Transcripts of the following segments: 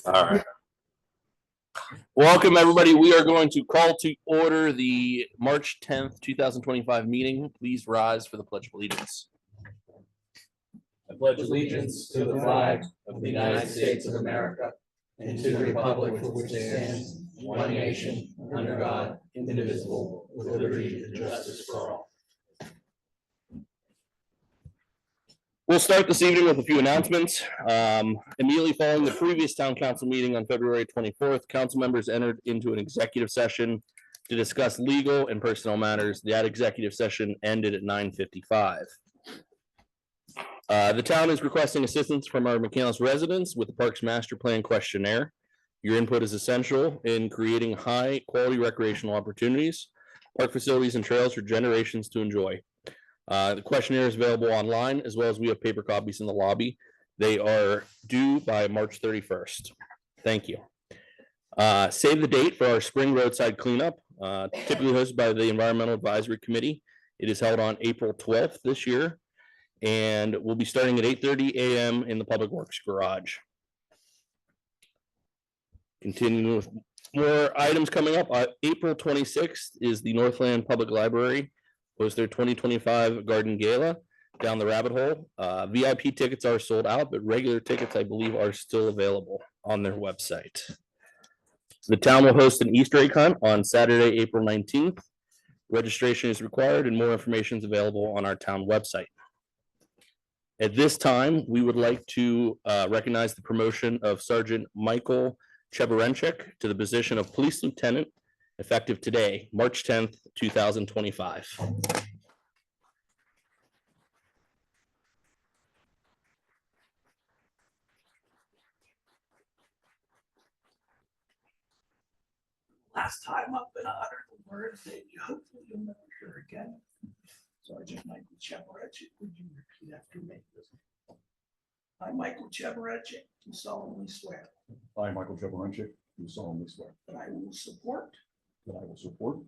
All right. Welcome, everybody. We are going to call to order the March 10th, 2025 meeting. Please rise for the Pledge of Allegiance. I pledge allegiance to the flag of the United States of America and to the republic for which it stands, one nation, under God, indivisible, with liberty and justice for all. We'll start this evening with a few announcements. Immediately following the previous town council meeting on February 24th, council members entered into an executive session to discuss legal and personnel matters. That executive session ended at 9:55. The town is requesting assistance from our McCandless residents with the Parks Master Plan questionnaire. Your input is essential in creating high-quality recreational opportunities, park facilities, and trails for generations to enjoy. The questionnaire is available online, as well as we have paper copies in the lobby. They are due by March 31st. Thank you. Save the date for our spring roadside cleanup, typically hosted by the Environmental Advisory Committee. It is held on April 12th this year, and we'll be starting at 8:30 a.m. in the Public Works Garage. Continuing with more items coming up, April 26th is the Northland Public Library hosts their 2025 Garden Gala down the rabbit hole. VIP tickets are sold out, but regular tickets, I believe, are still available on their website. The town will host an Easter egg hunt on Saturday, April 19th. Registration is required and more information is available on our town website. At this time, we would like to recognize the promotion of Sergeant Michael Cheberenchik to the position of Police Lieutenant, effective today, March 10th, 2025. Last time I've been honored the word that you hopefully you'll never hear again. Sergeant Michael Cheberenchik, would you repeat after me? I, Michael Cheberenchik, do solemnly swear I, Michael Cheberenchik, do solemnly swear that I will support,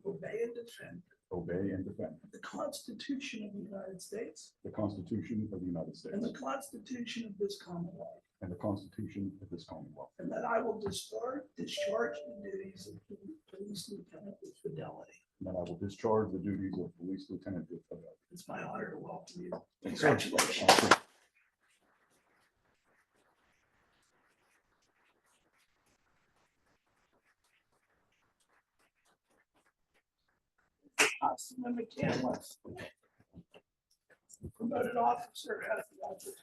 obey, and defend the Constitution of the United States the Constitution of the United States and the Constitution of this Commonwealth, and the Constitution of this Commonwealth, and that I will discharge the duties of police lieutenant with fidelity. and that I will discharge the duties of police lieutenant with fidelity. It's my honor to welcome you. Thank you. Congratulations. Councilman McCandless, promoted officer, has the opportunity.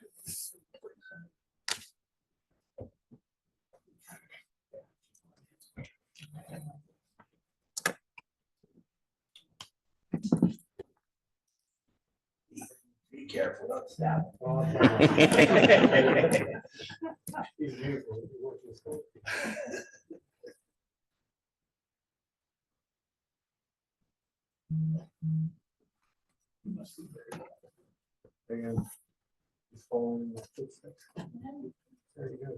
Be careful, don't stab. Must be very And just following the footsteps. There you go.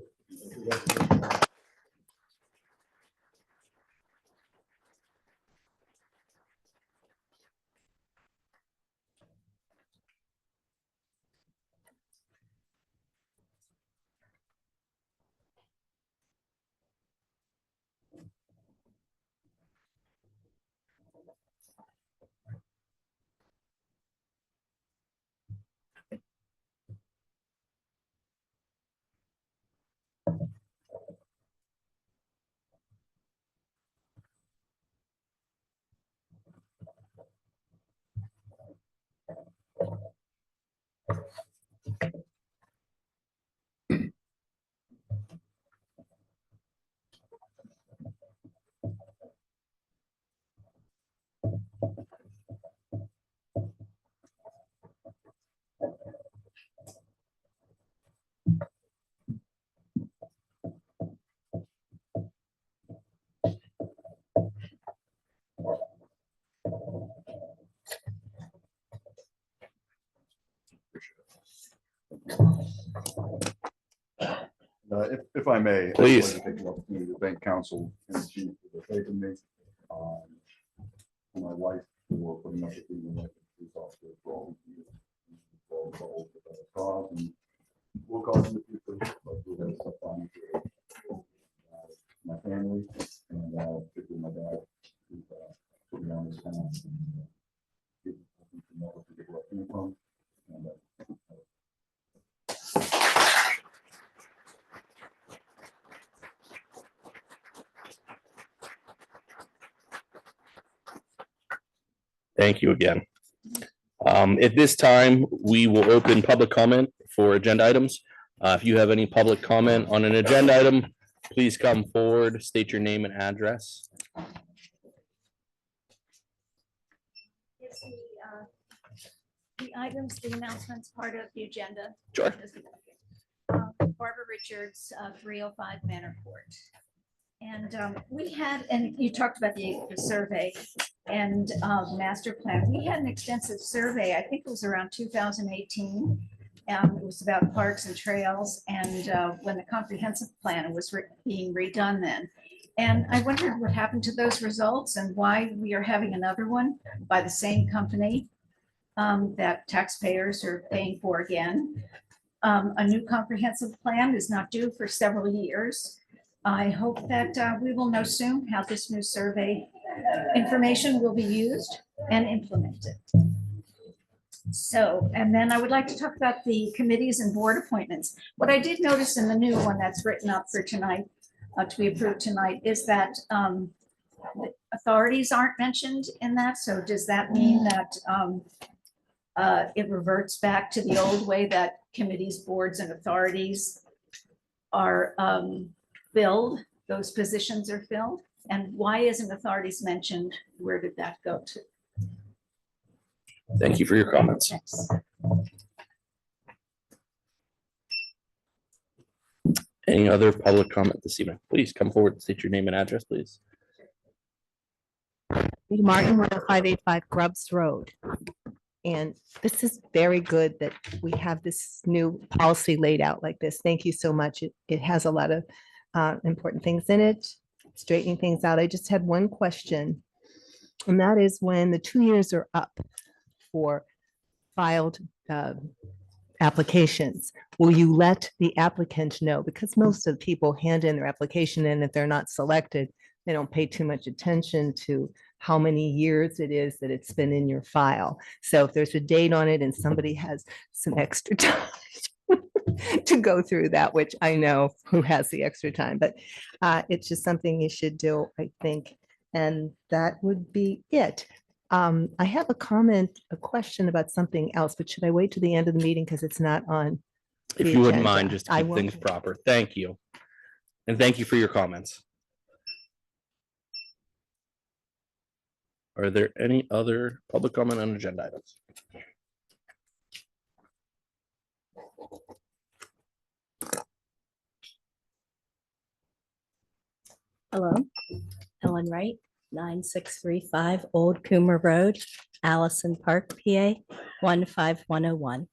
If I may, Please. I'd like to take the opportunity to thank council and the chief for their faith in me, and my wife for putting up with being elected police officer for all these years. For all the cause and will cause in the future, but we're going to stop on here. family, and particularly my dad, who put me on this path. And, give me to know where I came from. And, Thank you again. At this time, we will open public comment for agenda items. If you have any public comment on an agenda item, please come forward, state your name and address. Is the items, the announcements part of the agenda? Sure. Barbara Richards, 305 Manor Court. And we had, and you talked about the survey and master plan. We had an extensive survey, I think it was around 2018. It was about parks and trails, and when the comprehensive plan was being redone then. And I wondered what happened to those results and why we are having another one by the same company that taxpayers are paying for again. A new comprehensive plan is not due for several years. I hope that we will know soon how this new survey information will be used and implemented. So, and then I would like to talk about the committees and board appointments. What I did notice in the new one that's written up for tonight, to be approved tonight, is that authorities aren't mentioned in that. So does that mean that it reverts back to the old way that committees, boards, and authorities are filled? Those positions are filled? And why isn't authorities mentioned? Where did that go to? Thank you for your comments. Thanks. Any other public comment this evening? Please come forward and state your name and address, please. Martin, 10585 Grubbs Road. And this is very good that we have this new policy laid out like this. Thank you so much. It has a lot of important things in it, straightening things out. I just had one question, and that is when the 2 years are up for filed applications, will you let the applicant know? Because most of the people hand in their application, and if they're not selected, they don't pay too much attention to how many years it is that it's been in your file. So if there's a date on it and somebody has some extra time to go through that, which I know who has the extra time, but it's just something you should do, I think. And that would be it. I have a question about something else, but should I wait to the end of the meeting because it's not on? If the you wouldn't agenda? mind, just I keep won't. things proper. Thank you. And thank you for your comments. Are there any other public comment on agenda items? Hello, Ellen Wright, 9635 Old Coomer Road, Allison Park, PA, 15101.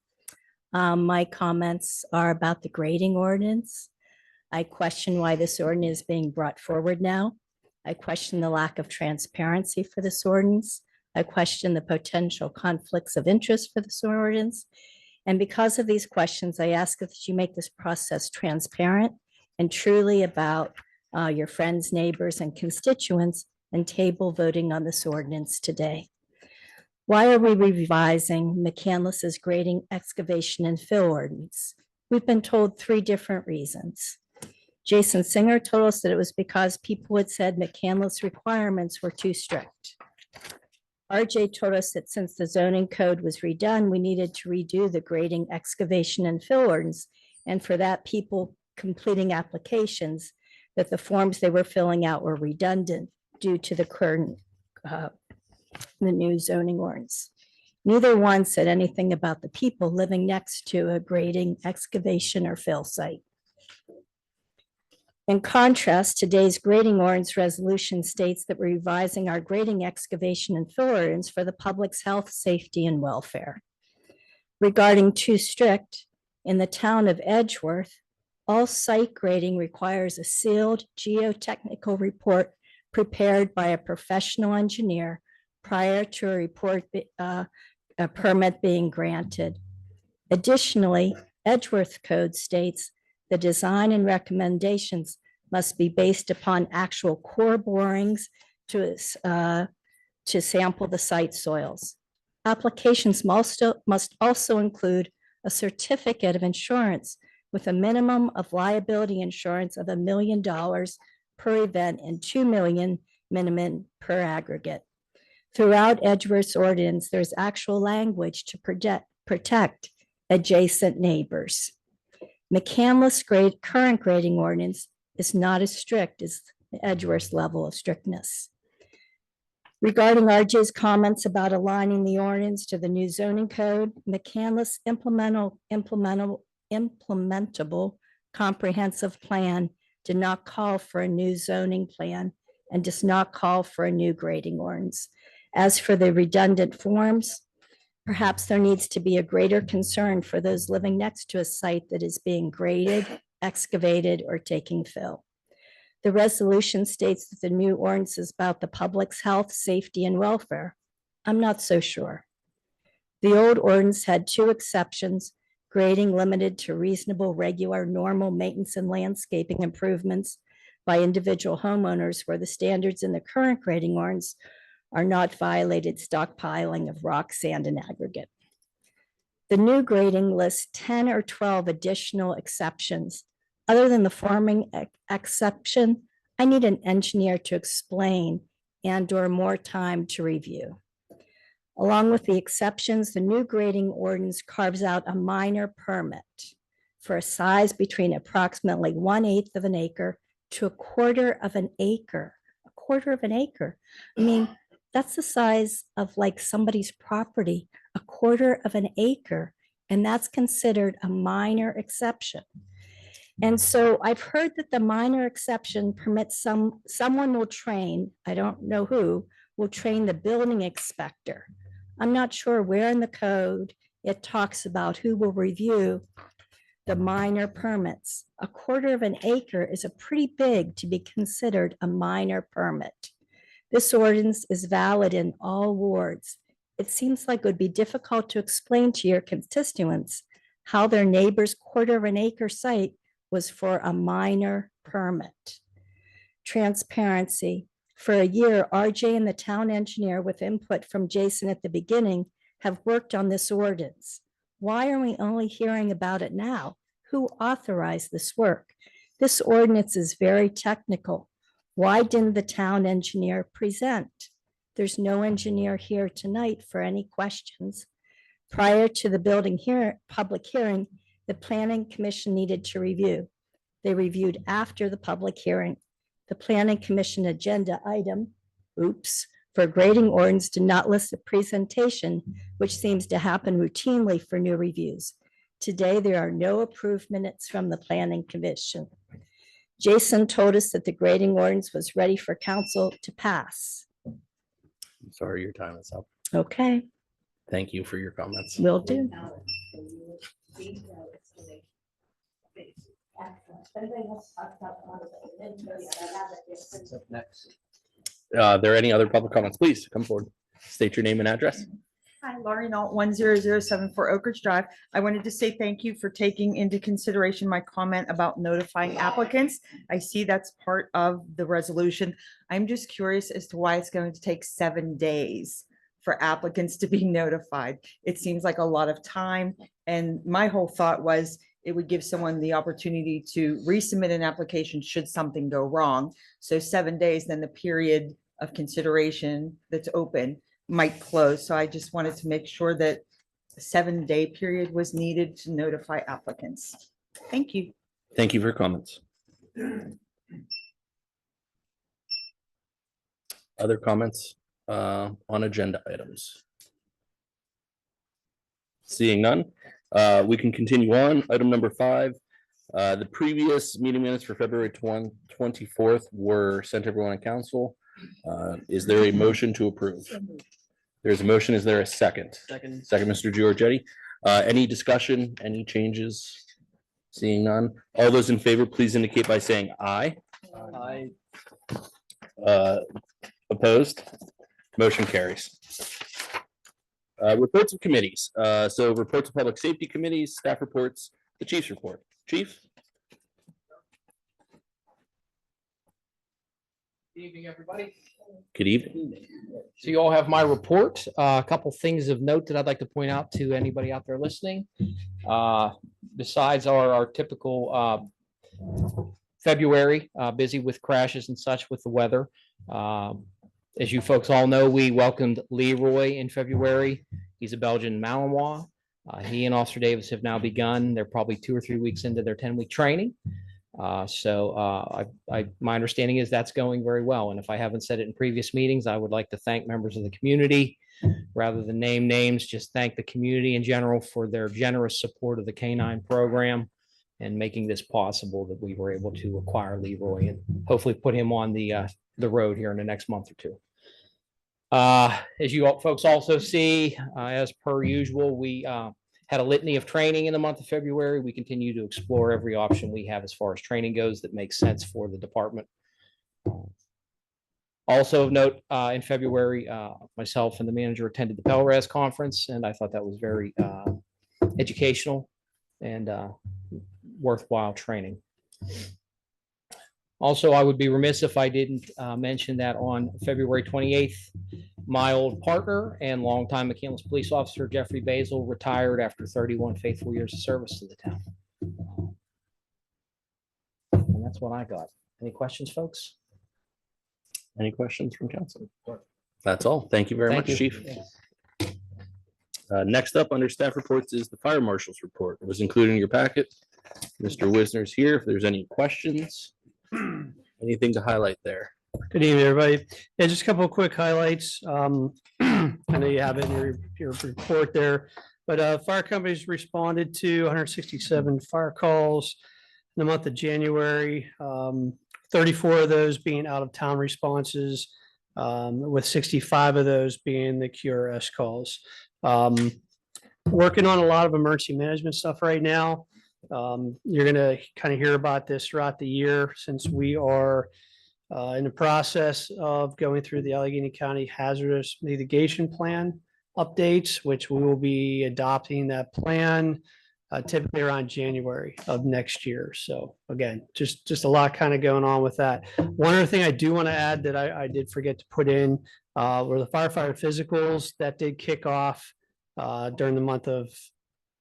My comments are about the grading ordinance. I question why this ordinance is being brought forward now. I question the lack of transparency for this ordinance. I question the potential conflicts of interest for this ordinance. And because of these questions, I ask that you make this process transparent and truly about your friends, neighbors, and constituents, and table voting on this ordinance today. Why are we revising McCandless's grading, excavation, and fill ordinance? We've been told 3 different reasons. Jason Singer told us that it was because people had said McCandless requirements were too strict. RJ told us that since the zoning code was redone, we needed to redo the grading, excavation, and fill ordinance. And for that, people completing applications, that the forms they were filling out were redundant due to the current, the new zoning ordinance. Neither one said anything about the people living next to a grading, excavation, or fill site. In contrast, today's grading ordinance resolution states that we're revising our grading, excavation, and fill ordinance for the public's health, safety, and welfare. Regarding too strict, in the town of Edgeworth, all site grading requires a sealed geotechnical report prepared by a professional engineer prior to a permit being granted. Additionally, Edgeworth Code states the design and recommendations must be based upon actual core borings to sample the site soils. Applications must also include a certificate of insurance with a minimum of liability insurance of $1 million per event and $2 million minimum per aggregate. Throughout Edgeworth's ordinance, there's actual language to protect adjacent neighbors. McCandless current grading ordinance is not as strict as Edgeworth's level of strictness. Regarding RJ's comments about aligning the ordinance to the new zoning code, McCandless implementable comprehensive plan did not call for a new zoning plan and does not call for a new grading ordinance. As for the redundant forms, perhaps there needs to be a greater concern for those living next to a site that is being graded, excavated, or taking fill. The resolution states that the new ordinance is about the public's health, safety, and welfare. I'm not so sure. The old ordinance had 2 exceptions: grading limited to reasonable, regular, normal maintenance and landscaping improvements by individual homeowners, where the standards in the current grading ordinance are not violated stockpiling of rock, sand, and aggregate. The new grading lists 10 or 12 additional exceptions. Other than the forming exception, I need an engineer to explain and/or more time to review. Along with the exceptions, the new grading ordinance carves out a minor permit for a size between approximately 1/8 of an acre to 1/4 of an acre. 1/4 of an acre. I mean, that's the size of like somebody's property, 1/4 of an acre, and that's considered a minor exception. And so I've heard that the minor exception permits someone will train, I don't know who, will train the building inspector. I'm not sure where in the code it talks about who will review the minor permits. 1/4 of an acre is a pretty big to be considered a minor permit. This ordinance is valid in all wards. It seems like it would be difficult to explain to your constituents how their neighbor's 1/4 of an acre site was for a minor permit. Transparency. For a year, RJ and the town engineer, with input from Jason at the beginning, have worked on this ordinance. Why are we only hearing about it now? Who authorized this work? This ordinance is very technical. Why didn't the town engineer present? There's no engineer here tonight for any questions. Prior to the public hearing, the planning commission needed to review. They reviewed after the public hearing. The planning commission agenda item, for grading ordinance did not list a presentation, which seems to happen routinely for new reviews. Today, there are no approved minutes from the planning commission. Jason told us that the grading ordinance was ready for council to pass. I'm sorry, your time is up. Okay, Thank you for your comments. will do. Next. Are there any other public comments? Please come forward. State your name and address. Hi, Laurie Nault, 10074 Oak Ridge Drive. I wanted to say thank you for taking into consideration my comment about notifying applicants. I see that's part of the resolution. I'm just curious as to why it's going to take 7 days for applicants to be notified. It seems like a lot of time. And my whole thought was it would give someone the opportunity to resubmit an application should something go wrong. So 7 days, then the period of consideration that's open might close. So I just wanted to make sure that a 7-day period was needed to notify applicants. Thank you. Thank you for your comments. Other comments on agenda items? Seeing none, we can continue on. Item number 5. The previous meeting minutes for February 24th were sent to everyone in council. Is there a motion to approve? There's a motion. Is there a second? Second, Mr. Giorgetti. Any discussion, any changes? Seeing none. All those in favor, please indicate by saying aye. Aye. Opposed? Motion carries. Reports of committees. So reports of public safety committees, staff reports, the chief's report. Chief? Evening, everybody. Good evening. So you all have my report. A couple things of note that I'd like to point out to anybody out there listening. Besides our typical February, busy with crashes and such with the weather. As you folks all know, we welcomed Leroy in February. He's a Belgian Malinois. He and Officer Davis have now begun. They're probably 2 or 3 weeks into their 10-week training. My understanding is that's going very well. And if I haven't said it in previous meetings, I would like to thank members of the community. Rather than name names, just thank the community in general for their generous support of the K-9 program and making this possible, that we were able to acquire Leroy and hopefully put him on the road here in the next month or two. As you folks also see, as per usual, we had a litany of training in the month of February. We continue to explore every option we have as far as training goes that makes sense for the department. Also of note, in February, myself and the manager attended the PELRAS conference, and I thought that was very educational and worthwhile training. Also, I would be remiss if I didn't mention that on February 28th, my old partner and longtime McCandless police officer, Jeffrey Basil, retired after 31 faithful years of service to the town. And that's what I got. Any questions, folks? Any questions from council? That's all. Thank you very Thank much, you. Chief. Next up under staff reports is the fire marshal's report. It was included in your packet. Mr. Wisner's here if there's any questions. Anything to highlight there? Good evening, everybody. Yeah, just a couple of quick highlights. I know you have it in your report there, but fire companies responded to 167 fire calls in the month of January. 34 of those being out of town responses, with 65 of those being the QRS calls. Working on a lot of emergency management stuff right now. You're going to kind of hear about this throughout the year, since we are in the process of going through the Allegheny County Hazardous Mitigation Plan updates, which we will be adopting that plan typically around January of next year. So again, just a lot kind of going on with that. One other thing I do want to add that I did forget to put in were the firefighter physicals that did kick off during the month of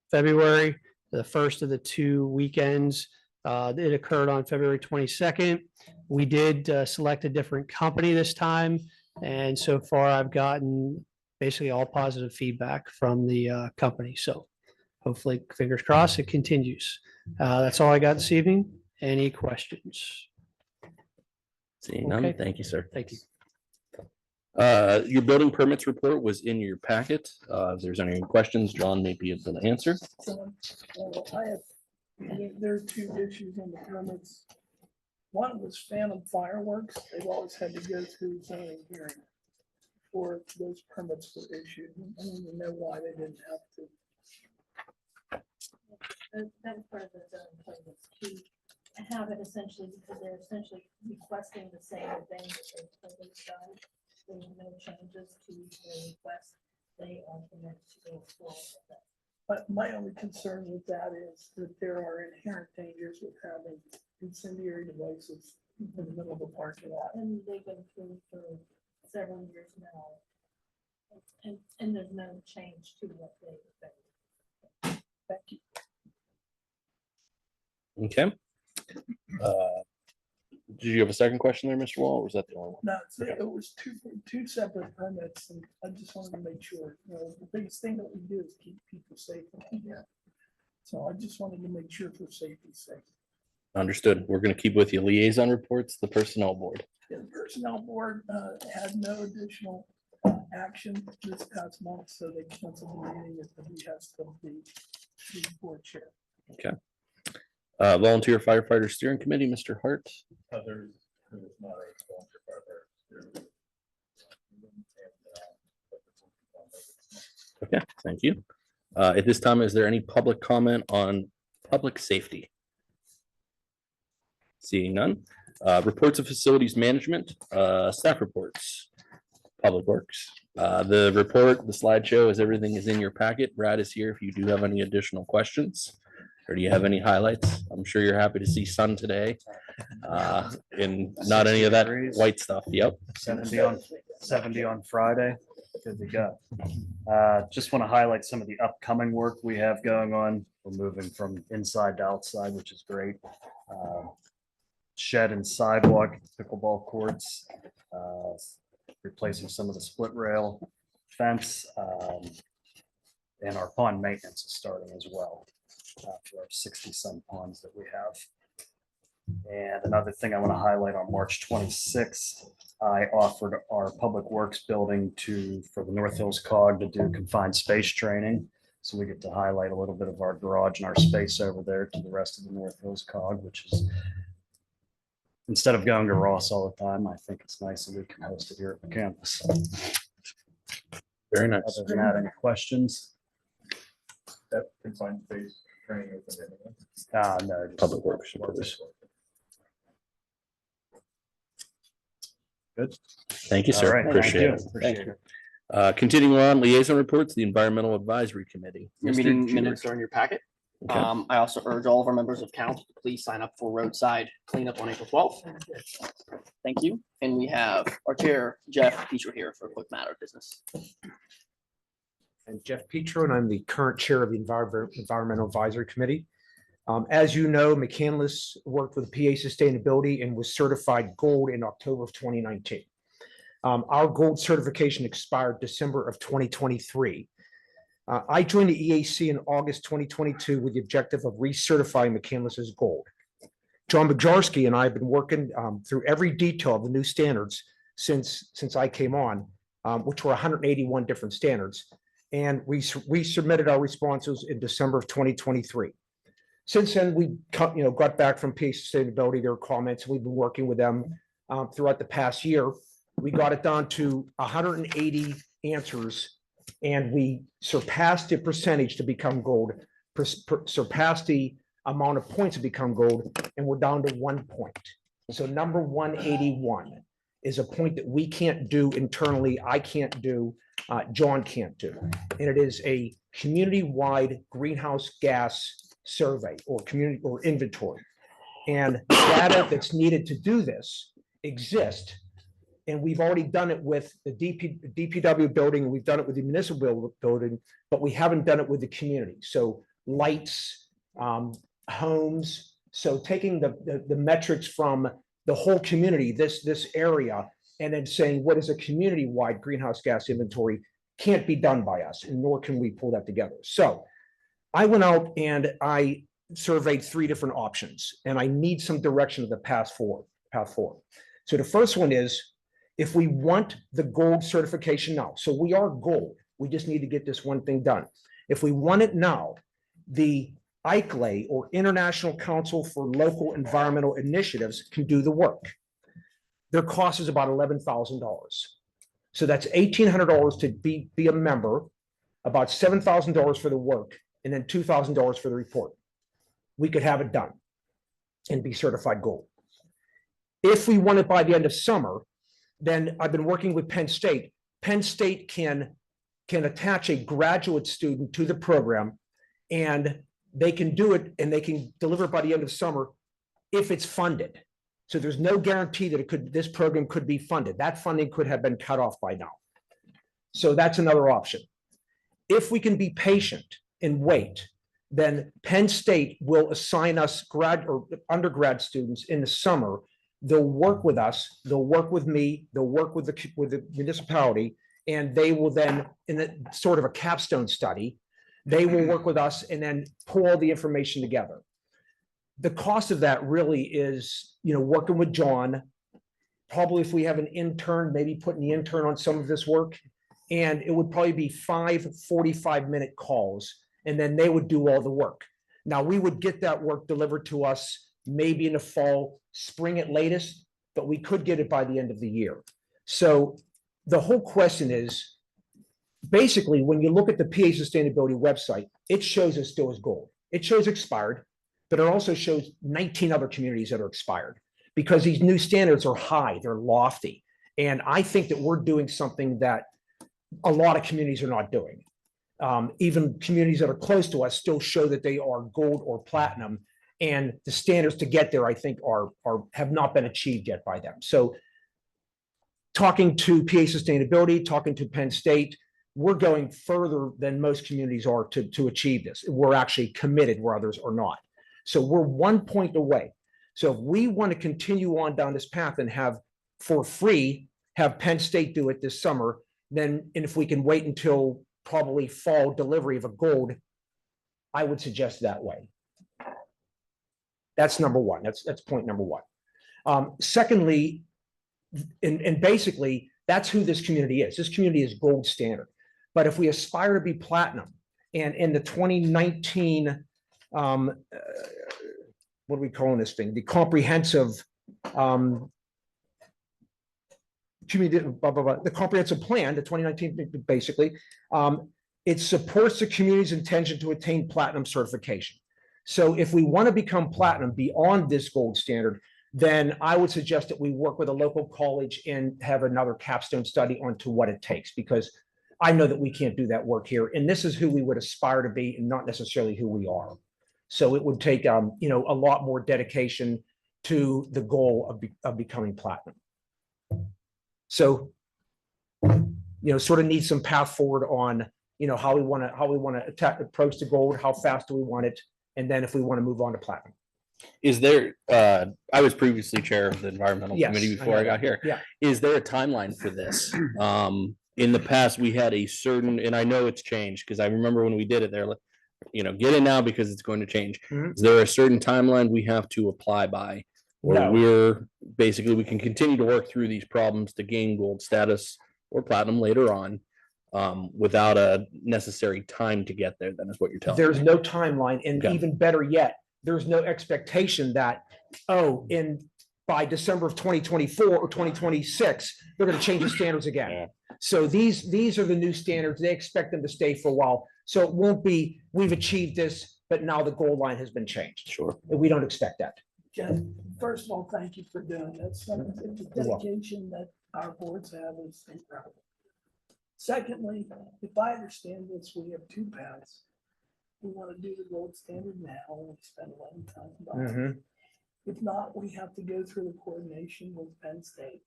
February. The first of the 2 weekends, it occurred on February 22nd. We did select a different company this time. And so far I've gotten basically all positive feedback from the company. So hopefully, fingers crossed, it continues. That's all I got this evening. Any questions? Seeing none, Okay. thank you, sir. Thank you. Your building permits report was in your packet. If there's any questions, John may be able to answer. There are 2 issues on the permits. One was phantom fireworks. They've always had to go through zoning hearing before those permits were issued. I don't even know why they didn't have to. That was part of the zoning plans to have it essentially, because they're essentially requesting the same thing that they've always done. There's no changes to their request. They are permitted to go forward with that. But my only concern with that is that there are inherent dangers with having incendiary devices in the middle of the parking lot. And they've been through for several years now. And there's no change to what they. Thank you. Okay. Did you have a second question there, Mr. Wall, or was that the only one? No, it was two separate permits, and I just wanted to make sure, the biggest thing that we do is keep people safe around here. So I just wanted to make sure for safety's sake. Understood. We're going to keep with you. Liaison reports, the personnel board. The personnel board had no additional action this past month, so they canceled the meeting at the behest of the board chair. Okay. Volunteer firefighter steering committee, Mr. Hart. There's not a Okay, thank you. At this time, is there any public comment on public safety? Seeing none. Reports of facilities management, staff reports, public works. The report, the slideshow, as everything is in your packet. Brad is here if you do have any additional questions Or do you have any highlights? I'm sure you're happy to see sun today. And not any of that 60 degrees. white stuff. Yep. 70 on Friday. Good to go. Just want to highlight some of the upcoming work we have going on. We're moving from inside to outside, which is great. Shed and sidewalk, pickleball courts, replacing some of the split rail fence. And our pond maintenance is starting as well for our 60-some ponds that we have. And another thing I want to highlight, on March 26th, I offered our Public Works building for the North Hills COG to do confined space training. So we get to highlight a little bit of our garage and our space over there to the rest of the North Hills COG, which is, instead of going to Ross all the time, I think it's nice that we can host it here at the campus. Very nice. Other than that, any questions? That confined space training open to anyone? No. just- Public Works. Good. Thank you, All sir. right, thank Appreciate you. it. Appreciate it. Continuing on, liaison reports, the Environmental Advisory Committee. Your Mr. meeting George. minutes are in your packet. Okay. I also urge all of our members of council to please sign up for roadside cleanup on April 12th. Thank you. And we have our chair, Jeff Petro, here for a quick matter of business. And Jeff Petro, and I'm the current chair of the Environmental Advisory Committee. As you know, McCandless worked with PA Sustainability and was certified gold in October of 2019. Our gold certification expired December of 2023. I joined the EAC in August 2022 with the objective of recertifying McCandless as gold. John Bajarski and I have been working through every detail of the new standards since I came on, which were 181 different standards. And we submitted our responses in December of 2023. Since then, we got back from PA Sustainability, their comments. We've been working with them throughout the past year. We got it down to 180 answers, and we surpassed the percentage to become gold, surpassed the amount of points to become gold, and we're down to 1 point. So number 181 is a point that we can't do internally. I can't do. John can't do. And it is a community-wide greenhouse gas survey or community or inventory. And data that's needed to do this exists. And we've already done it with the DPW building, and we've done it with the municipal building, but we haven't done it with the community. So lights, homes. So taking the metrics from the whole community, this area, and then saying what is a community-wide greenhouse gas inventory can't be done by us, and nor can we pull that together. So I went out and I surveyed 3 different options, and I need some direction of the path forward. So the first one is, if we want the gold certification now, so we are gold, we just need to get this one thing done. If we want it now, the ICLEI, or International Council for Local Environmental Initiatives, can do the work. Their cost is about $11,000. So that's $1,800 to be a member, about $7,000 for the work, and then $2,000 for the report. We could have it done and be certified gold. If we want it by the end of summer, then I've been working with Penn State. Penn State can attach a graduate student to the program, and they can do it and they can deliver by the end of summer if it's funded. So there's no guarantee that this program could be funded. That funding could have been cut off by now. So that's another option. If we can be patient and wait, then Penn State will assign us grad or undergrad students in the summer. They'll work with us, they'll work with me, they'll work with the municipality, and they will then, in a sort of a capstone study, they will work with us and then pull all the information together. The cost of that really is, working with John, probably if we have an intern, maybe putting the intern on some of this work, and it would probably be 5 45-minute calls, and then they would do all the work. Now, we would get that work delivered to us maybe in the fall, spring at latest, but we could get it by the end of the year. So the whole question is, basically, when you look at the PA Sustainability website, it shows it still is gold. It shows expired, but it also shows 19 other communities that are expired because these new standards are high, they're lofty. And I think that we're doing something that a lot of communities are not doing. Even communities that are close to us still show that they are gold or platinum. And the standards to get there, I think, have not been achieved yet by them. So talking to PA Sustainability, talking to Penn State, we're going further than most communities are to achieve this. We're actually committed where others are not. So we're 1 point away. So if we want to continue on down this path and have for free, have Penn State do it this summer, then, and if we can wait until probably fall delivery of a gold, I would suggest that way. That's number one. That's point number one. Secondly, and basically, that's who this community is. This community is gold standard. But if we aspire to be platinum, and in the 2019, what are we calling this thing? The comprehensive community, the comprehensive plan, the 2019, basically, it supports the community's intention to attain platinum certification. So if we want to become platinum beyond this gold standard, then I would suggest that we work with a local college and have another capstone study onto what it takes, because I know that we can't do that work here. And this is who we would aspire to be and not necessarily who we are. So it would take, a lot more dedication to the goal of becoming platinum. So, sort of need some path forward on, how we want to approach the gold, how fast do we want it? And then if we want to move on to platinum. Is there, I was previously chair of the environmental Yes, committee I before know I got that. here. Yeah. Is there a timeline for this? In the past, we had a certain, and I know it's changed because I remember when we did it, they're like, get it now because it's going to change. Mhm. Is there a certain timeline we have to apply by? Or No. we can continue to work through these problems to gain gold status or platinum later on, without a necessary time to get there, then is what you're telling me. There's no timeline, and Okay. even better yet, there's no expectation that, by December of 2024 or 2026, they're going to change the standards Yeah. again. So these are the new standards. They expect them to stay for a while. So it won't be, we've achieved this, but now the goal line has been changed. Sure. We don't expect that. Jeff, first of all, thank you for doing this. The You're welcome. dedication that our boards have is incredible. Secondly, if I understand this, we have two paths. We want to do the gold standard now, and we spend a lot of time about it. Mhm. If not, we have to go through the coordination with Penn State.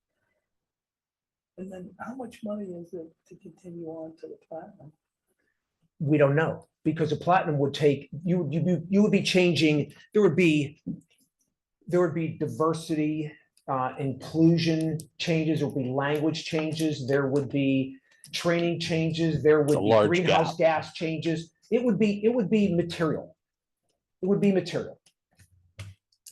And then how much money is it to continue on to the platinum? We don't know, because the platinum would take, you would be changing, there would be diversity, inclusion changes, there would be language changes, there would be training changes, there would a be large greenhouse gap. gas changes. It would be material. It would be material.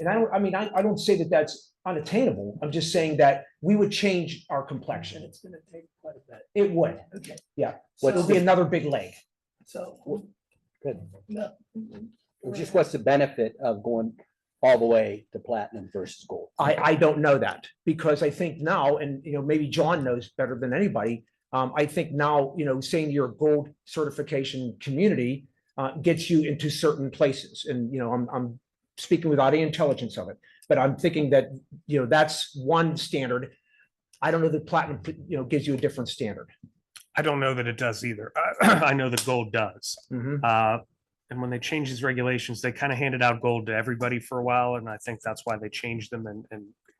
And I don't say that that's unattainable. I'm just saying that we would change our And complexion. it's gonna take quite a bit. It would, Okay. yeah. It'll be another big leg. So. Good. No. Just what's the benefit of going all the way to platinum versus gold? I don't know that, because I think now, and maybe John knows better than anybody. I think now, saying you're a gold certification community gets you into certain places. And, I'm speaking without any intelligence of it, but I'm thinking that, that's one standard. I don't know that platinum, gives you a different standard. I don't know that it does either. I know that gold does. Mhm. And when they changed these regulations, they kind of handed out gold to everybody for a while. And I think that's why they changed them and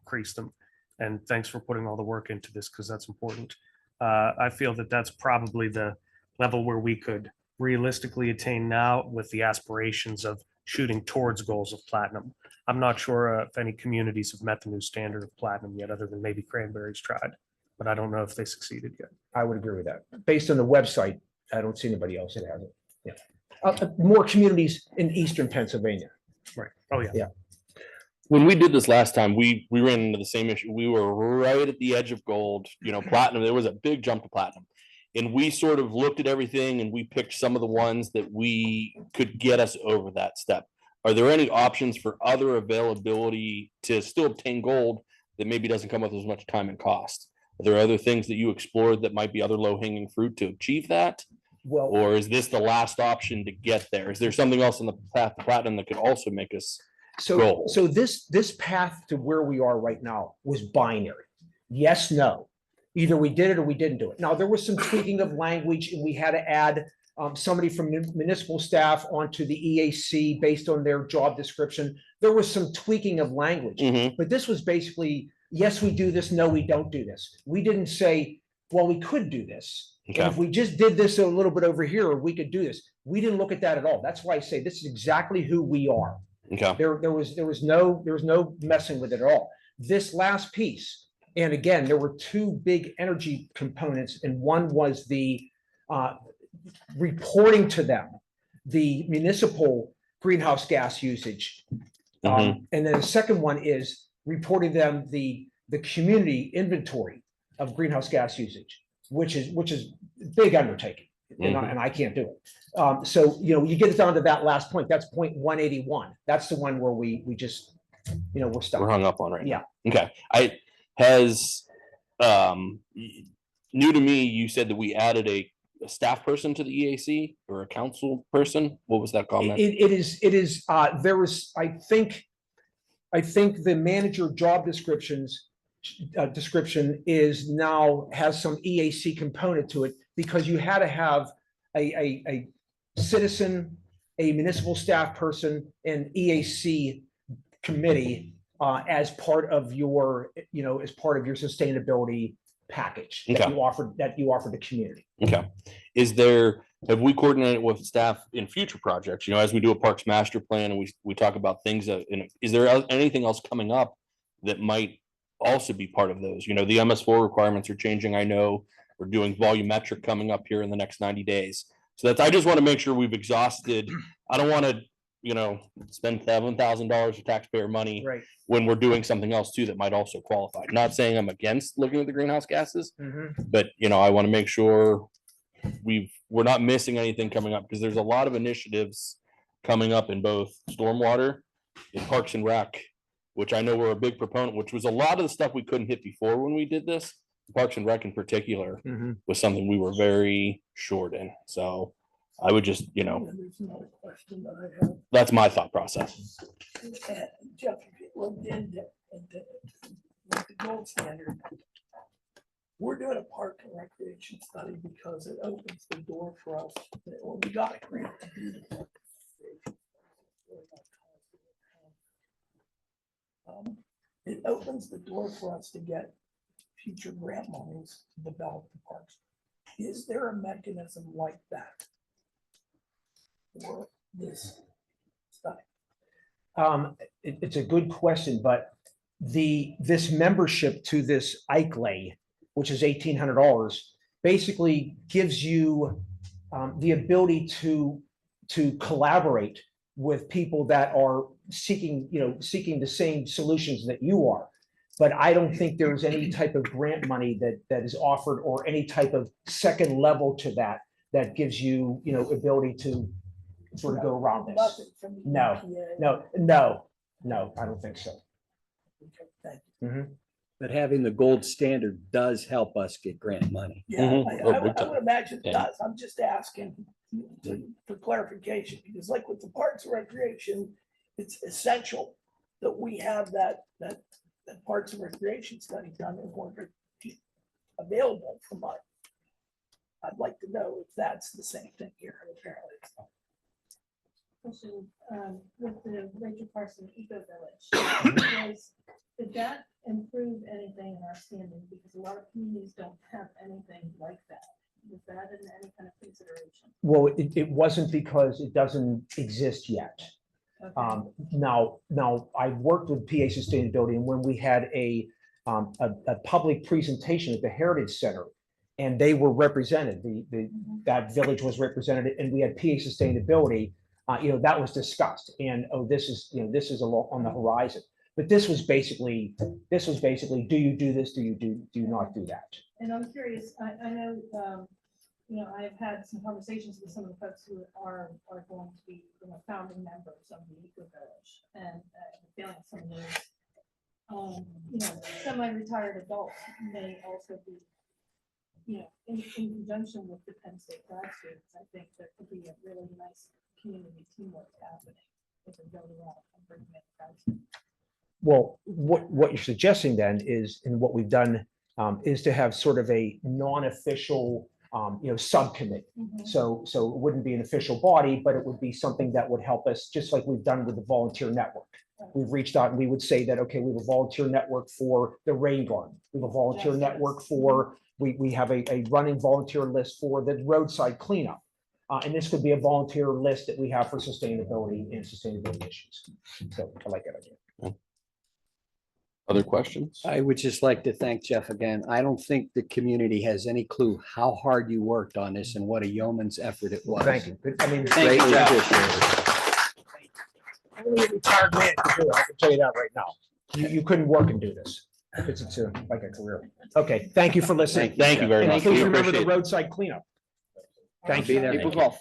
increased them. And thanks for putting all the work into this, because that's important. I feel that that's probably the level where we could realistically attain now, with the aspirations of shooting towards goals of platinum. I'm not sure if any communities have met the new standard of platinum yet, other than maybe Cranberry's tried, but I don't know if they succeeded yet. I would agree with that. Based on the website, I don't see anybody else that has it. Yeah. More communities in eastern Pennsylvania. Right. Oh, yeah. Yeah. When we did this last time, we ran into the same issue. We were right at the edge of gold, platinum. There was a big jump to platinum. And we sort of looked at everything and we picked some of the ones that we could get us over that step. Are there any options for other availability to still obtain gold that maybe doesn't come with as much time and cost? Are there other things that you explored that might be other low hanging fruit to achieve that? Well, Or is this the last option to get there? Is there something else in the path to platinum that could also make us gold? so this path to where we are right now was binary. Yes, no. Either we did it or we didn't do it. Now, there was some tweaking of language, and we had to add somebody from municipal staff onto the EAC based on their job description. There was some tweaking of language, Mhm. but this was basically, yes, we do this, no, we don't do this. We didn't say, well, we could do this. And Okay. if we just did this a little bit over here, we could do this. We didn't look at that at all. That's why I say this is exactly who we are. Okay. There was no messing with it at all. This last piece, and again, there were two big energy components, and one was the reporting to them the municipal greenhouse gas usage. And then the second one is reporting them the community inventory of greenhouse gas usage, which is big undertaking, and I can't do it. So, you get it down to that last point. That's point 181. That's the one where we just, we're stuck. We're hung up on right Yeah. now. Okay. New to me, you said that we added a staff person to the EAC or a council person. What was that comment? It is, there was, I think the manager job description is now has some EAC component to it, because you had to have a citizen, a municipal staff person, and EAC committee as part of your sustainability package that Okay. you offered the community. Okay. Have we coordinated with staff in future projects, as we do a parks master plan and we talk about things is there anything else coming up that might also be part of those? The MS4 requirements are changing. I know we're doing volumetric coming up here in the next 90 days. So I just want to make sure we've exhausted. I don't want to, spend $7,000 of taxpayer money Right. when we're doing something else too that might also qualify. Not saying I'm against looking at the greenhouse gases, but I want to make sure we're not missing anything coming up, because there's a lot of initiatives coming up in both stormwater and Parks and Rec, which I know we're a big proponent, which was a lot of the stuff we couldn't hit before when we did this. Parks and Rec in particular was something we were very short in. So I would just, And there's another question that I have. that's my thought process. And Jeff, if you looked into with the gold standard, we're doing a park and recreation study because it opens the door for us. Well, we got a grant to do this. It opens the door for us to get future grant monies to develop the parks. Is there a mechanism like that for this study? It's a good question, but this membership to this ICLAY, which is $1,800, basically gives you the ability to collaborate with people that are seeking the same solutions that you are. But I don't think there's any type of grant money that is offered, or any type of second level to that gives you, ability to sort of go around this. Nothing from the EPA? No, I don't think so. Okay, thank you. But having the gold standard does help us get grant money. Yeah, I would imagine it does. I'm just asking for clarification, because like with the Parks and Recreation, it's essential that we have that Parks and Recreation study done in order to available for money. I'd like to know if that's the same thing here, and apparently it's not. Question, with the Rachel Carson Eco Village, did that improve anything in our standing? Because a lot of communities don't have anything like that. Was that in any kind of consideration? Well, it wasn't, because it doesn't exist yet. Okay. Now I've worked with PA Sustainability, and when we had a public presentation at the Heritage Center, and they were represented, that village was represented, and we had PA Sustainability, that was discussed, and this is on the horizon. But this was basically, do you do this? Do you not do that? And I'm curious, I know, I've had some conversations with some of the folks who are going to be, founding members of the Eco Village, and feeling some of those, semi-retired adults may also be, in conjunction with the Penn State grad students. I think there could be a really nice community teamwork happening if they're building out and bringing in grad students. Well, what you're suggesting then is, and what we've done, is to have sort of a non-official subcommittee. So it wouldn't be an official body, but it would be something that would help us, just like we've done with the volunteer network. We've reached out and we would say that, okay, we have a volunteer network for the rain garden. We have a volunteer network for, we have a running volunteer list for the roadside cleanup. And this could be a volunteer list that we have for sustainability and sustainability issues. So I like that idea. Other questions? I would just like to thank Jeff again. I don't think the community has any clue how hard you worked on this and what a yeoman's effort it was. Thank you. I mean, Thank you, Greatly Jeff. appreciated. only a retired man can do it. I can tell you that right now. You couldn't work and do this. It's like a career. Okay, thank you for listening. Thank you very And much. please We remember the appreciate it. roadside cleanup. Thank Be you. there. April 12th.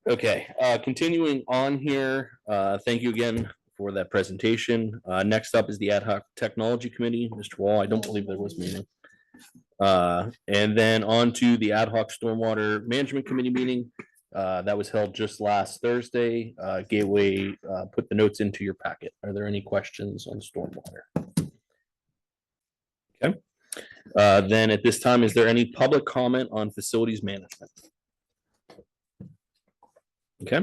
Okay, continuing on here, thank you again for that presentation. Next up is the Ad hoc Technology Committee. Mr. Wall, I don't believe there was a meeting. And then on to the Ad hoc Stormwater Management Committee meeting. That was held just last Thursday. Gateway put the notes into your packet. Are there any questions on stormwater? Okay. Then at this time, is there any public comment on facilities management? Okay,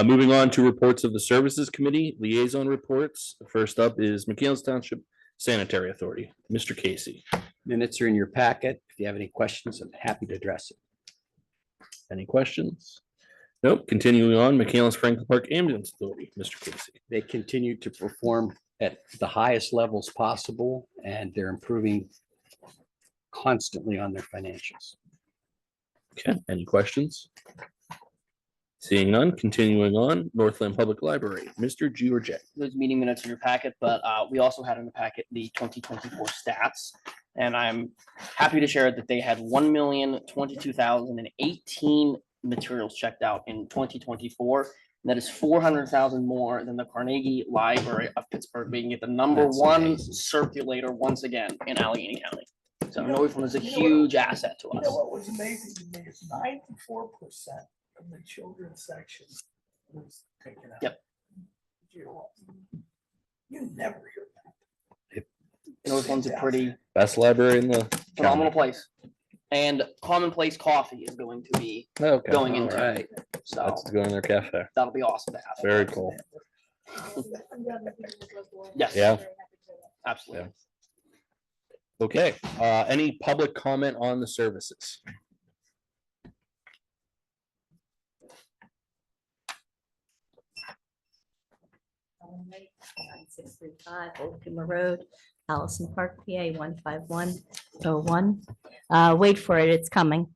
moving on to reports of the Services Committee, liaison reports. First up is McKeown's Township Sanitary Authority, Mr. Casey. Minutes are in your packet. If you have any questions, I'm happy to address it. Any questions? Nope. Continuing on, McAllen's Franklin Park Ambulance Authority, Mr. Casey. They continue to perform at the highest levels possible, and they're improving constantly on their financials. Okay, any questions? Seeing none, continuing on, Northland Public Library, Mr. Giorget. Those meeting minutes in your packet, but we also had in the packet the 2024 stats. And I'm happy to share that they had 1,022,018 materials checked out in 2024. And that is 400,000 more than the Carnegie Library of Pittsburgh, making it the number That's one amazing. circulator once again in Allegheny County. So Northland is a huge asset to You know us. what was amazing to me is 94% of the children's section was taken out. Yep. You never hear that. Northland's a pretty Best library in the phenomenal county. place. And Commonplace Coffee is going to be Okay, going All into, right. so that's to go in their cafe. that'll be awesome to have. Very cool. Yes. Yeah. Absolutely. Okay, any public comment on the services? Ellen Wright, 9635 Old Puma Road, Allison Park, PA 15101. Wait for it, it's coming.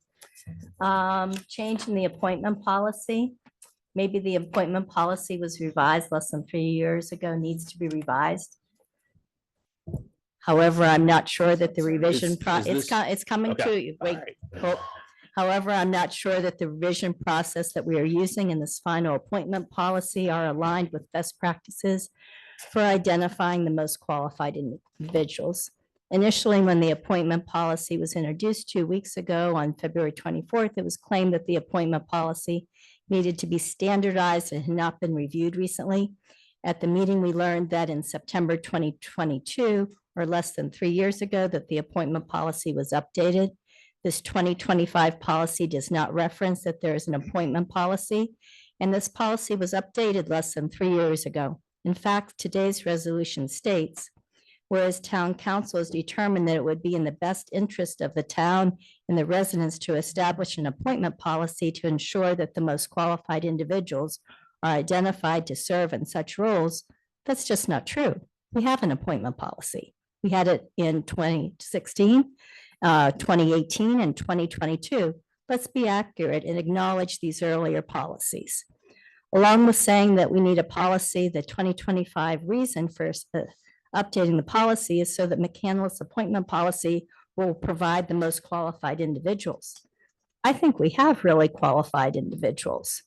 Change in the appointment policy. Maybe the appointment policy was revised less than 3 years ago, needs to be revised. However, I'm not sure that the revision, Is this- it's coming Okay, to you. Wait, all right. Well, however, I'm not sure that the revision process that we are using in this final appointment policy are aligned with best practices for identifying the most qualified individuals. Initially, when the appointment policy was introduced 2 weeks ago on February 24th, it was claimed that the appointment policy needed to be standardized and had not been reviewed recently. At the meeting, we learned that in September 2022, or less than 3 years ago, that the appointment policy was updated. This 2025 policy does not reference that there is an appointment policy, and this policy was updated less than 3 years ago. In fact, today's resolution states, whereas town council has determined that it would be in the best interest of the town and the residents to establish an appointment policy to ensure that the most qualified individuals are identified to serve in such roles, that's just not true. We have an appointment policy. We had it in 2016, 2018, and 2022. Let's be accurate and acknowledge these earlier policies. Along with saying that we need a policy, the 2025 reason for updating the policy is so that McCandless appointment policy will provide the most qualified individuals. I think we have really qualified individuals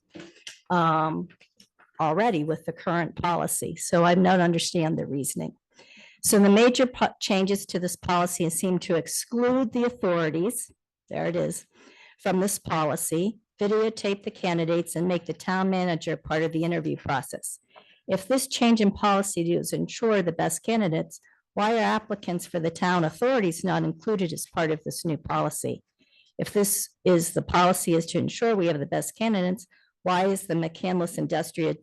already with the current policy, so I don't understand the reasoning. So the major changes to this policy seem to exclude the authorities, there it is, from this policy, videotape the candidates and make the town manager part of the interview process. If this change in policy is to ensure the best candidates Why are applicants for the town authorities not included as part of this new policy? If this is the policy is to ensure we have the best candidates, why is the McCandless Industrial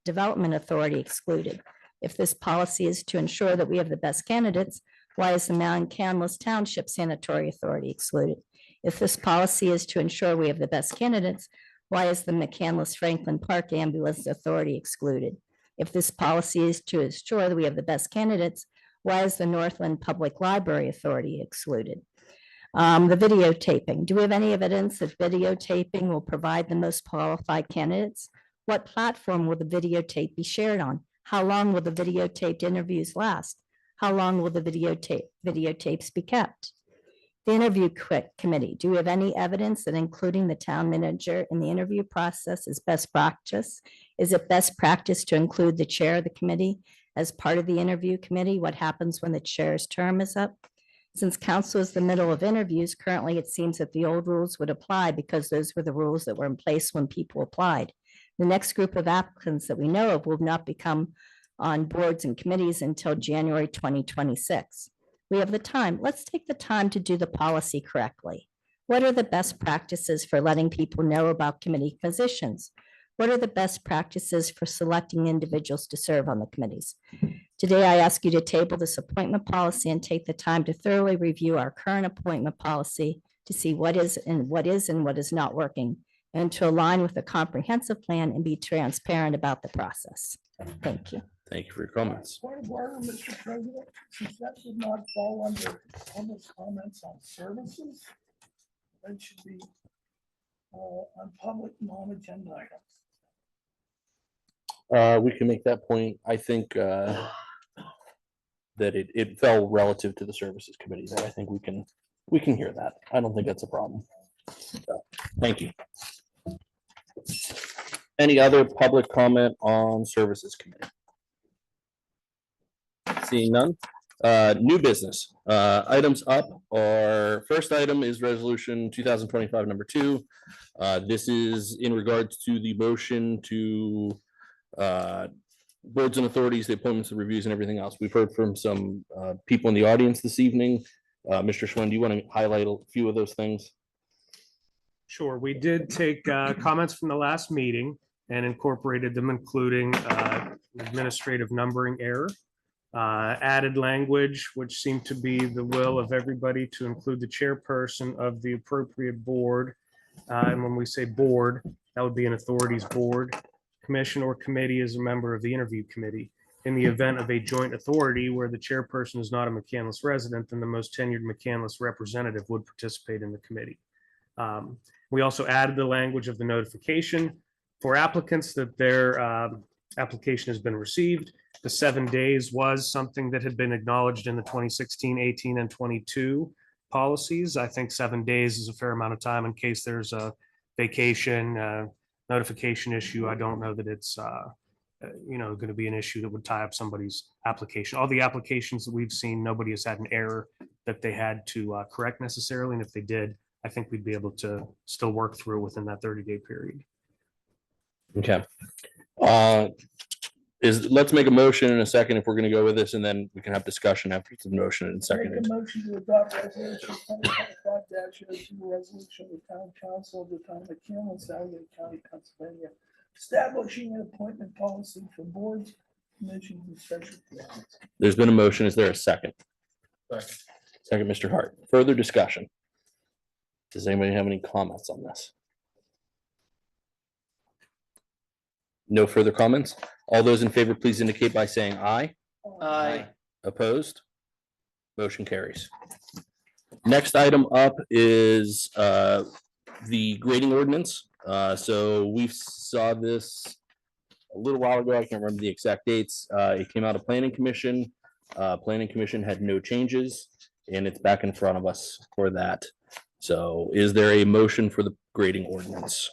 Development Authority excluded? If this policy is to ensure that we have the best candidates, why is the Mount Canlis Township Sanitary Authority excluded? If this policy is to ensure we have the best candidates, why is the McCandless Franklin Park Ambulance Authority excluded? If this policy is to ensure that we have the best candidates, why is the Northland Public Library Authority excluded? The videotaping. Do we have any evidence that videotaping will provide the most qualified candidates? What platform will the videotape be shared on? How long will the videotaped interviews last? How long will the videotapes be kept? The interview committee. Do we have any evidence that including the town manager in the interview process is best practice? Is it best practice to include the chair of the committee as part of the interview committee? What happens when the chair's term is up? Since council is the middle of interviews, currently it seems that the old rules would apply because those were the rules that were in place when people applied. The next group of applicants that we know of will not become on boards and committees until January 2026. We have the time. Let's take the time to do the policy correctly. What are the best practices for letting people know about committee positions? What are the best practices for selecting individuals to serve on the committees? Today, I ask you to table this appointment policy and take the time to thoroughly review our current appointment policy to see what is and what is not working, and to align with a comprehensive plan and be transparent about the process. Thank you. Thank you for your comments. Point of order, Mr. President, since that did not fall under public comments on services, that should be on public non-agenda items. We can make that point. I think that it fell relative to the services committee, that I think we can hear that. I don't think that's a problem. So, thank you. Any other public comment on services committee? Seeing none. New business. Items up are, first item is resolution 2025 number 2. This is in regards to the motion to boards and authorities, the appointments and reviews and everything else. We've heard from some people in the audience this evening. Mr. Schwinn, do you want to highlight a few of those things? Sure, we did take comments from the last meeting and incorporated them, including administrative numbering error. Added language, which seemed to be the will of everybody, to include the chairperson of the appropriate board. And when we say board, that would be an authorities board. Commission or committee is a member of the interview committee. In the event of a joint authority where the chairperson is not a McCandless resident, then the most tenured McCandless representative would participate in the committee. We also added the language of the notification for applicants that their application has been received. The 7 days was something that had been acknowledged in the 2016, 18, and 22 policies. I think 7 days is a fair amount of time in case there's a vacation notification issue. I don't know that it's going to be an issue that would tie up somebody's application. All the applications that we've seen, nobody has had an error that they had to correct necessarily. And if they did, I think we'd be able to still work through within that 30-day period. Okay. Let's make a motion in a second if we're going to go with this, and then we can have discussion after it's a motion and Make second. a motion to adopt resolution 2025-02, resolution of the town council of the town of McCandless, Allegheny County, Pennsylvania, establishing an appointment policy for boards, commissions, and special committees. There's been a motion. Is there a second? Second, Mr. Hart. Further discussion. Does anybody have any comments on this? No further comments. All those in favor, please indicate by saying aye. Aye. Opposed? Motion carries. Next item up is the grading ordinance. So we saw this a little while ago. I can't remember the exact dates. It came out of Planning Commission. Planning Commission had no changes, and it's back in front of us for that. So is there a motion for the grading ordinance?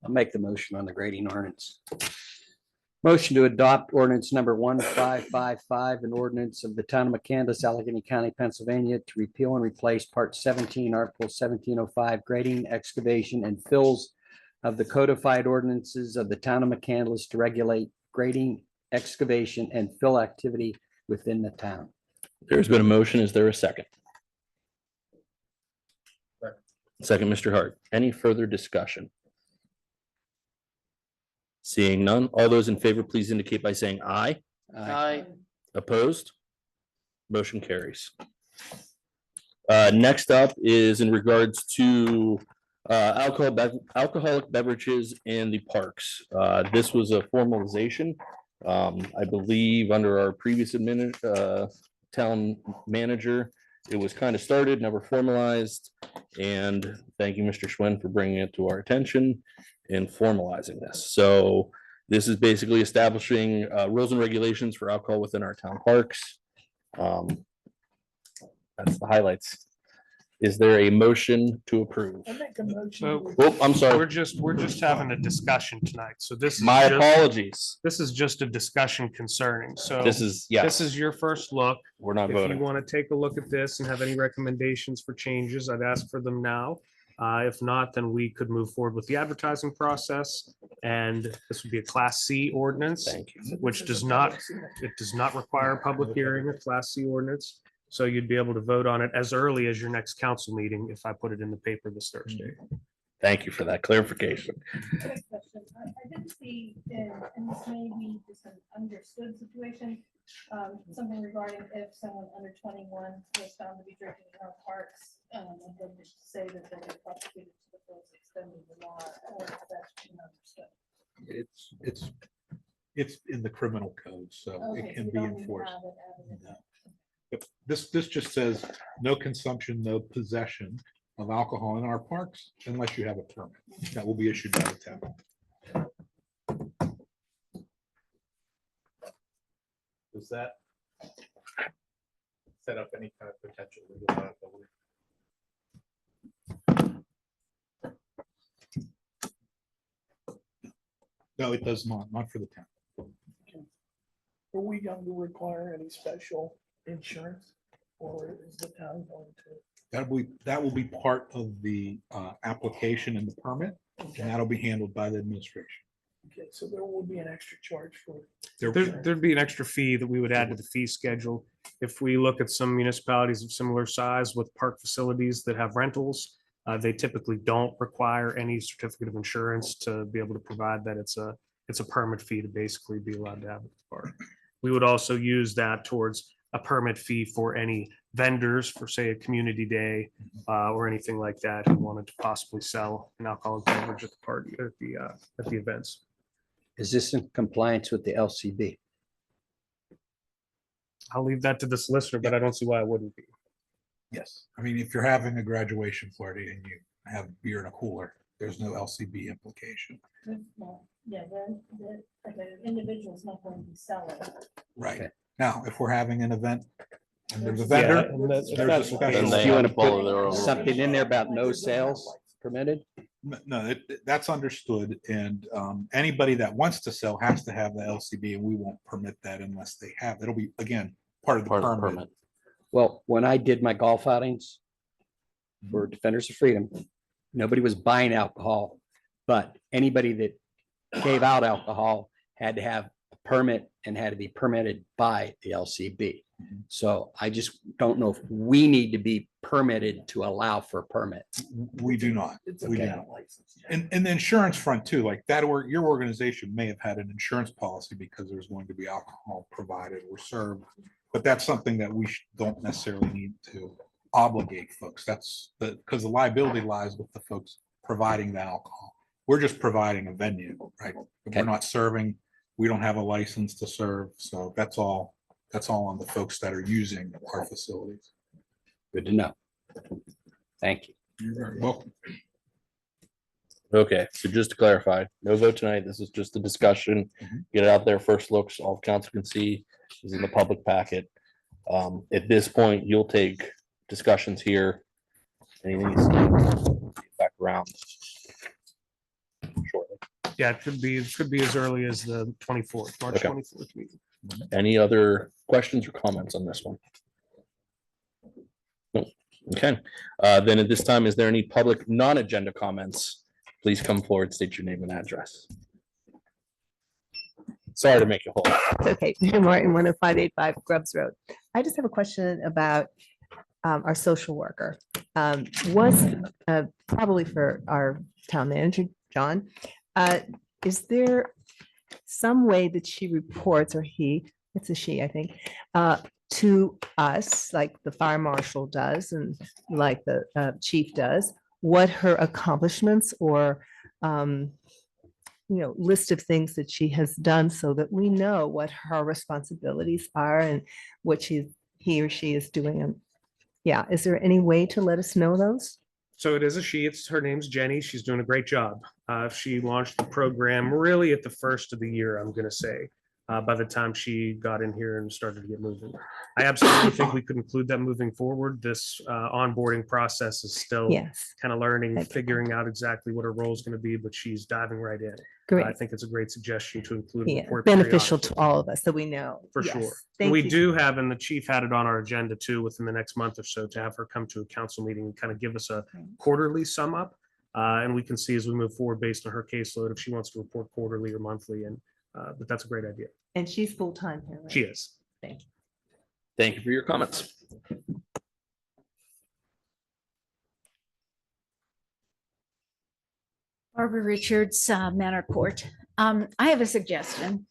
I'll make the motion on the grading ordinance. Motion to adopt ordinance number 1555, an ordinance of the town of McCandless, Allegheny County, Pennsylvania, to repeal and replace part 17, article 1705, grading, excavation, and fills of the codified ordinances of the town of McCandless to regulate grading excavation, and fill activity within the town. There's been a motion. Is there a second? Second, Mr. Hart. Any further discussion? Seeing none, all those in favor, please indicate by saying aye. Aye. Opposed? Motion carries. Next up is in regards to alcoholic beverages in the parks. This was a formalization. I believe under our previous town manager, it was kind of started, never formalized. And thank you, Mr. Schwen, for bringing it to our attention and formalizing this. So this is basically establishing rules and regulations for alcohol within our town parks. That's the highlights. Is there a motion to approve? I make a motion. So Oh, I'm sorry. we're just having a discussion tonight. So this is My just- apologies. This is just a discussion concerning. So This is, yes. this is your first look. We're not If you voting. want to take a look at this and have any recommendations for changes, I'd ask for them now. If not, then we could move forward with the advertising process. And this would be a Class C ordinance, Thank you. which does not, it does not require a public hearing, a Class C ordinance. So you'd be able to vote on it as early as your next council meeting if I put it in the paper this Thursday. Thank you for that clarification. Quick question. I did see, and this may be just an understood situation, something regarding if someone under 21 was found to be drinking in our parks, and then just say that they were prosecuted to the fullest extent of the law, or if that's been understood. It's in the criminal code, so Okay, it so can we be don't need to enforced. have it added in. No. But this just says no consumption, no possession of alcohol in our parks unless you have a permit that will be issued by the town. Does that set up any kind of potential legal liability? No, it does not for the town. Are we going to require any special insurance, or is the town going to? That will be part of the application and the permit, and that'll be handled by the administration. Okay, so there will be an extra charge for. There'd be an extra fee that we would add to the fee schedule. If we look at some municipalities of similar size with park facilities that have rentals, they typically don't require any certificate of insurance to be able to provide that. It's a permit fee to basically be allowed to have at the park. We would also use that towards a permit fee for any vendors for, say, a community day or anything like that who wanted to possibly sell an alcoholic beverage at the party, at the events. Is this in compliance with the LCB? I'll leave that to the solicitor, but I don't see why it wouldn't be. Yes, I mean, if you're having a graduation party and you have beer in a cooler, there's no LCB implication. Well, yeah, like an individual's not going to be selling. Right. Now, if we're having an event and there's a Yeah, vendor, and that's- there's a that's- special. Then they Do you have want to to follow their own put rules. something in there about no sales permitted? No, that's understood. And anybody that wants to sell has to have the LCB, and we won't permit that unless they have. It'll be, again, part of the Part of the permit. permit. Well, when I did my golf outings for Defenders of Freedom, nobody was buying alcohol, but anybody that gave out alcohol had to have a permit and had to be permitted by the LCB. So I just don't know if we need to be permitted to allow for a permit. We do not. It's a We do town not. license. And the insurance front too, like that, or your organization may have had an insurance policy because there's going to be alcohol provided or served. But that's something that we don't necessarily need to obligate folks. That's because the liability lies with the folks providing the alcohol. We're just providing a venue, right? We're not serving. We don't have a license to serve. So that's all on the folks that are using our facilities. Good to know. Thank you. You're very welcome. Okay, so just to clarify, no vote tonight. This is just a discussion. Get it out there, first looks, all council can see is in the public packet. At this point, you'll take discussions here. Anything you see, back around shortly. Yeah, it could be as early as the 24th, March Okay. 24th meeting. Any other questions or comments on this one? No. Okay, then at this time, is there any public non-agenda comments? Please come forward, state your name and address. Sorry to make you hold. It's okay. Jim Martin, 10585 Grubbs Road. I just have a question about our social worker. Was probably for our town manager, John. Is there some way that she reports, or he, it's a she, I think, to us, like the fire marshal does and like the chief does, what her accomplishments or list of things that she has done so that we know what her responsibilities are and what he or she is doing. And yeah, is there any way to let us know those? So it is a she. Her name's Jenny. She's doing a great job. She launched the program really at the first of the year, I'm going to say, by the time she got in here and started to get moving. I absolutely think we could include that moving forward. This onboarding process is still Yes. kind of learning, Okay. figuring out exactly what her role is going to be, but she's diving right in. Great. I think it's a great suggestion to include. a Yeah, report beneficial to periodically. all of us, so we know. For Yes. sure. Thank We you. do have, and the chief had it on our agenda too, within the next month or so, to have her come to a council meeting and kind of give us a quarterly sum up. And we can see as we move forward based on her caseload, if she wants to report quarterly or monthly. And but that's a great idea. And she's full-time here, right? She is. Thank you. Thank you for your comments. Barbara Richards, Manor Court. I have a suggestion.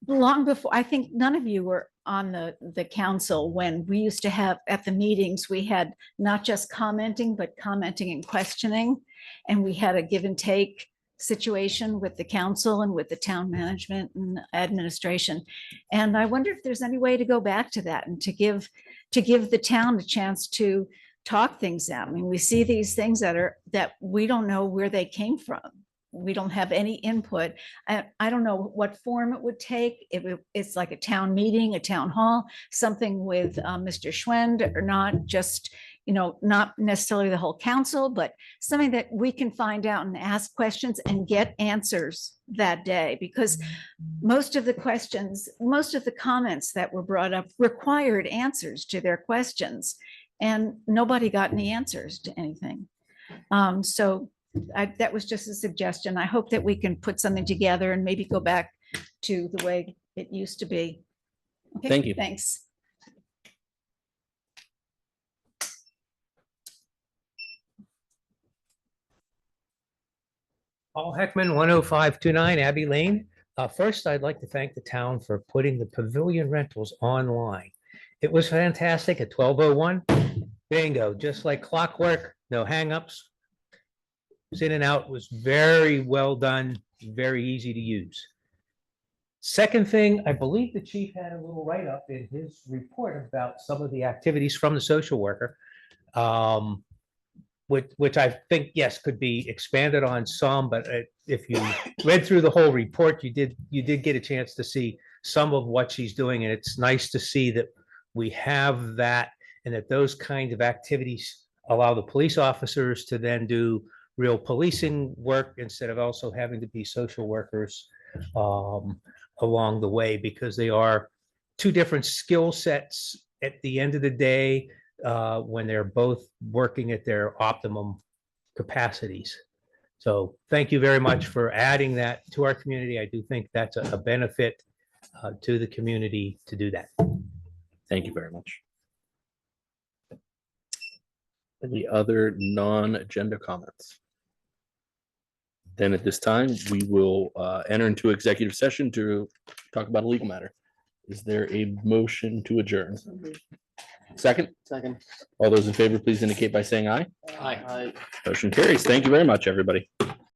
Long before, I think none of you were on the council when we used to have, at the meetings, we had not just commenting, but commenting and questioning. And we had a give and take situation with the council and with the town management and administration. And I wonder if there's any way to go back to that and to give the town a chance to talk things out. I mean, we see these things that we don't know where they came from. We don't have any input. I don't know what form it would take. It's like a town meeting, a town hall, something with Mr. Schwend, or not just, not necessarily the whole council, but something that we can find out and ask questions and get answers that day. Because most of the questions, most of the comments that were brought up required answers to their questions. And nobody got any answers to anything. So that was just a suggestion. I hope that we can put something together and maybe go back to the way it used to be. Okay, Thank you. Thanks. Paul Heckman, 10529 Abbey Lane. First, I'd like to thank the town for putting the pavilion rentals online. It was fantastic at 12:01. Bingo, just like clockwork, no hangups. It was in and out, was very well done, very easy to use. Second thing, I believe the chief had a little write-up in his report about some of the activities from the social worker, which I think, yes, could be expanded on some, but if you read through the whole report, you did get a chance to see some of what she's doing, and it's nice to see that we have that, and that those kinds of activities allow the police officers to then do real policing work instead of also having to be social workers along the way, because they are two different skill sets at the end of the day when they're both working at their optimum capacities. So thank you very much for adding that to our community. I do think that's a benefit to the community to do that. Thank you very much. Any other non-agenda comments? Then at this time, we will enter into executive session to talk about a legal matter. Is there a motion to adjourn? Second? Second. All those in favor, please indicate by saying aye. Aye. Motion carries. Thank you very much, everybody.